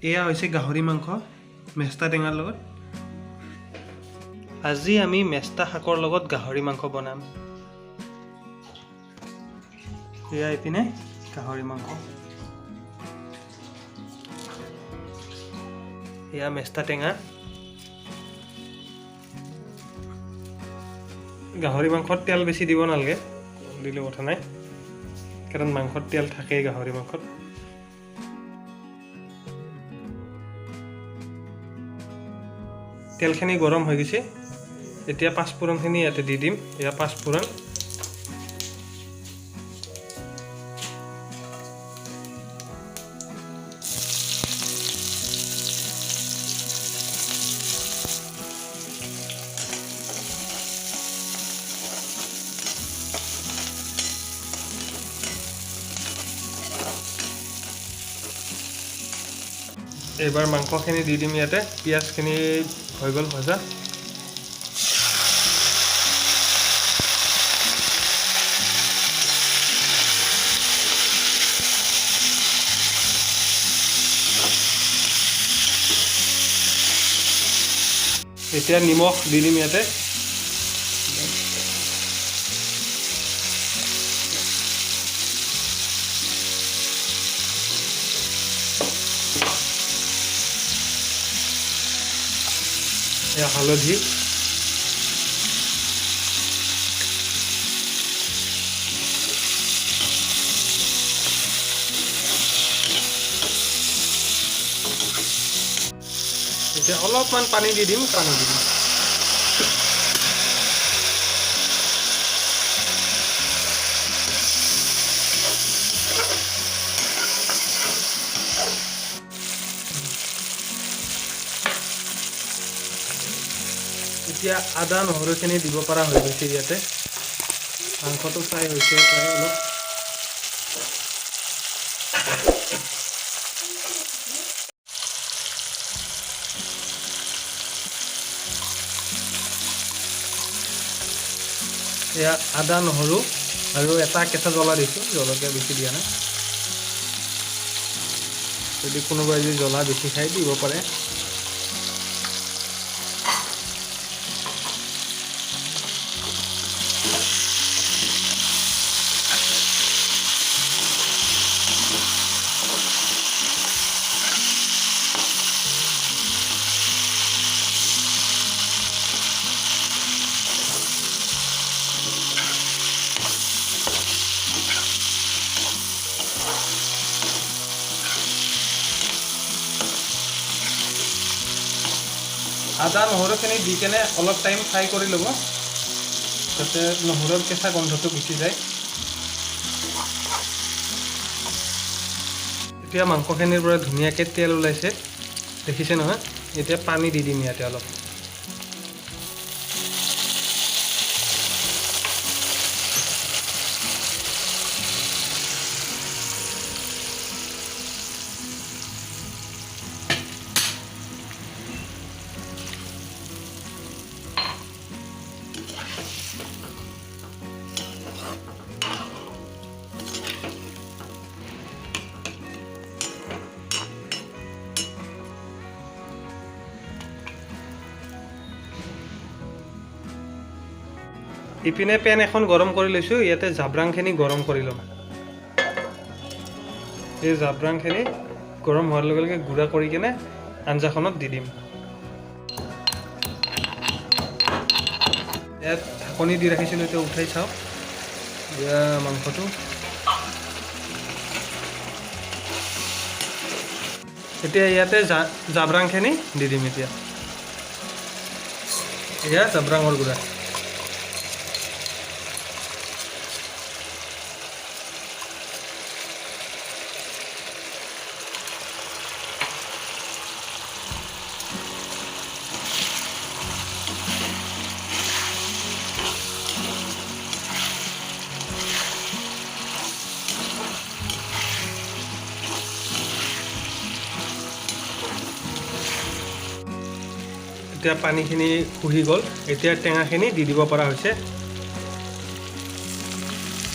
এয়া হৈছে গাহৰি মাংস মেষ্টা টেঙাৰ লগত। আজি আমি মেষ্টা শাকৰ লগত গাহৰি মাংস বনাম। এয়া এইপিনে গাহৰি মাংস, এয়া মেষ্টা টেঙা। গাহৰি মাংসত তেল বেছি দিব নালাগে, দিলে কথা নাই, কাৰণ মাংসত তেল থাকেই গাহৰি মাংসত। তেলখিনি গৰম হৈ গৈছে, এতিয়া পাঁচফোৰণখিনি ইয়াতে দি দিম। এয়া পাঁচফোৰণ, এইবাৰ মাংসখিনি দি দিম ইয়াতে। পিঁয়াজখিনি হৈ গ'ল ভজা। এতিয়া নিমখ দি দিম ইয়াতে। এয়া হালধি, এতিয়া অলপমান পানী দি দিম। এতিয়া আদা নহৰুখিনি দিব পৰা হৈ গৈছে ইয়াতে। মাংসটো ফ্ৰাই হৈছে প্ৰায় অলপ। এয়া আদা নহৰু আৰু এটা কেঁচা জ্বলা দিছোঁ, জলকীয়া বেছি দিয়া নাই। যদি কোনোবাই যদি জ্বলা বেছি খাই দিব পাৰে। আদা নহৰুখিনি দি কেনে অলপ টাইম ফ্ৰাই কৰি ল'ব, যাতে নহৰুৰ কেঁচা গন্ধটো গুচি যায়। এতিয়া মাংসখিনিৰ পৰা ধুনীয়াকৈ তেল ওলাইছে, দেখিছে নহয়? এতিয়া পানী দি দিম ইয়াতে অলপ। ইপিনে পেন এখন গৰম কৰি লৈছোঁ, ইয়াতে জাব্ৰাংখিনি গৰম কৰি ল'ম। এই জাব্ৰাংখিনি গৰম হোৱাৰ লগে লগে গুড়া কৰি কিনে আঞ্জাখনত দি দিম। ইয়াত ঢাকনি দি ৰাখিছিলোঁ, এতিয়া উঠাই চাওঁ। এয়া মাংসটো এতিয়া ইয়াতে জাব্ৰাংখিনি দি দিম। এতিয়া এয়া জাব্ৰাঙৰ গুড়া। এতিয়া পানীখিনি শুহি গ'ল, এতিয়া টেঙাখিনি দি দিব পৰা হৈছে।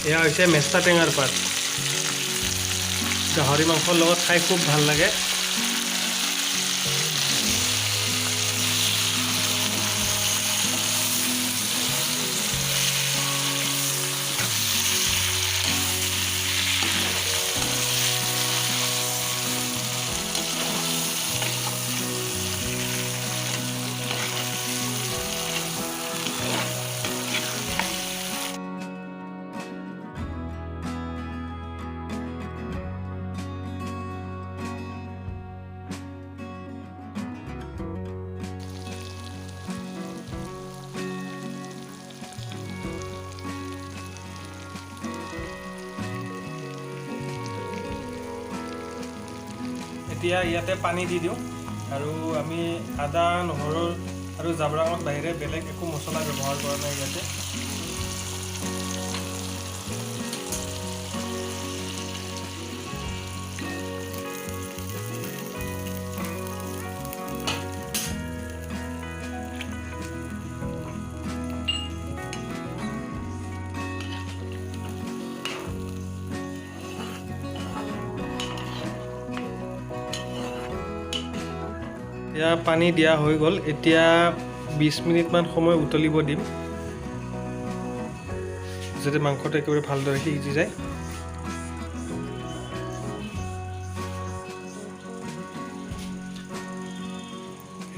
এয়া হৈছে মেষ্টা টেঙাৰ পাত। গাহৰি মাংসৰ লগত খাই খুব ভাল লাগে। এতিয়া ইয়াতে পানী দি দিওঁ আৰু আমি আদা নহৰু আৰু জাব্ৰাঙৰ বাহিৰে বেলেগ একো মছলা ব্যৱহাৰ কৰা নাই ইয়াতে। এতিয়া পানী দিয়া হৈ গ'ল। এতিয়া 20 মিনিটমান সময় উতলিব দিম যাতে মাংসটো একেবাৰে ভালদৰে সিজি যায়।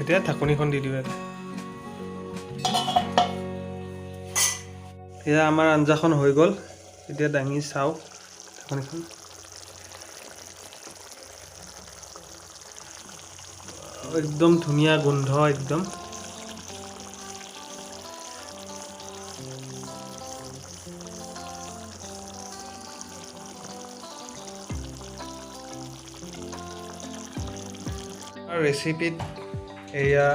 এতিয়া ঢাকনিখন দি দিওঁ ইয়াতে। এতিয়া আমাৰ আঞ্জাখন হৈ গ'ল। এতিয়া দাঙি চাওঁ ঢাকনিখন। একদম ধুনীয়া গোন্ধ একদম। ৰেচিপিত এয়া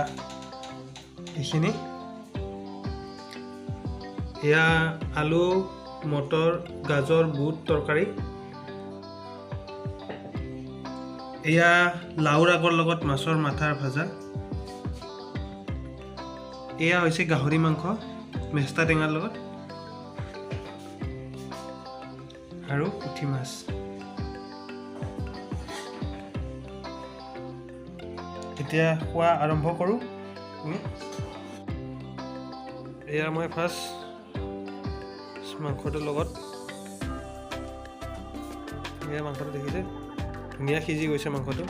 এইখিনি। এয়া আলু মটৰ গাজৰ বুট তৰকাৰী। এয়া লাওৰ আগৰ লগত মাছৰ মাথাৰ ভাজা। এয়া হৈছে গাহৰি মাংস মেষ্টা টেঙাৰ লগত আৰু পুঠি মাছ। এতিয়া খোৱা আৰম্ভ কৰোঁ। এয়া মই ফাৰ্ষ্ট মাংসটোৰ লগত এয়া মাংসটো দেখিছে ধুনীয়া সিজি গৈছে মাংসটো।